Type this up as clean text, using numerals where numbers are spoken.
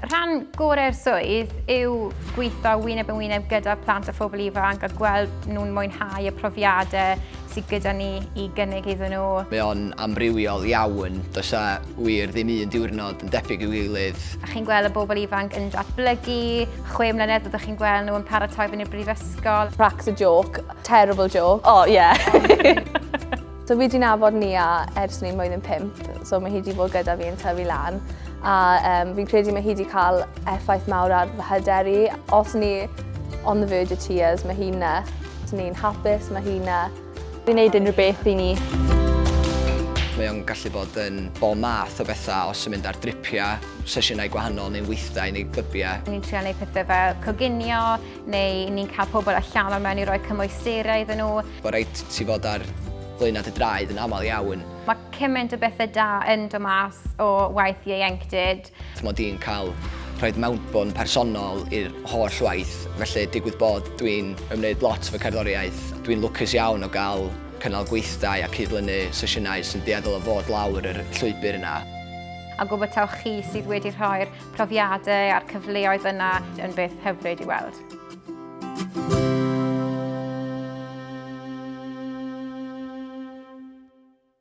Rhan gorau'r swydd yw gweithio wyneb yn wyneb gyda plant a phobl ifanc a gweld nhw'n mwynhau y profiadau sydd gyda ni i gynnig iddyn nhw. Mae o'n amrywiol iawn, does a wir ddim un diwrnod yn debyg i'w gilydd. A chi'n gweld y bobl ifanc yn datblygu, 6 mlynedd ydych chi'n gweld nhw yn paratoi fyny i'r brifysgol. Cracks a joke, terrible joke. Oh, yeah. So fi wedi nabod Nia ers ni'n mlwyddyn 5, so mae hi wedi bod gyda fi yn tyfu lan. A fi'n credu mae hi wedi cael effaith mawr ar fy hyderu. Os ni on the verge of tears, mae hi'n na. Os ni'n hapus, mae hi'n na. Fi'n neud unrhyw beth i ni. Mae o'n gallu bod yn bob math o bethau os yn mynd ar dripiau, sesiynau gwahanol neu'n weithdai neu glybiau. Ni'n trio gwneud pethau fel coginio, neu ni'n cael pobl allan o'r mewn i roi cymwysterau iddyn nhw. Bo rhaid ti fod ar blaenau dy draed yn aml iawn. Mae cymaint o bethau da yn dod mas o waith Ieuenctid. Mod i'n cael rhoi mewnbwn personol i'r holl waith, felly digwydd bod dwi'n ymwneud lot fy cerddoriaeth. Dwi'n lwcus iawn o gael cynnal gweithdai a cydlynu sesiynau sy'n dueddol o fod lawr yr llwybr yna. A gwybod taw chi sydd wedi rhoi'r profiadau a'r cyfleoedd yna yn beth hyfryd i weld.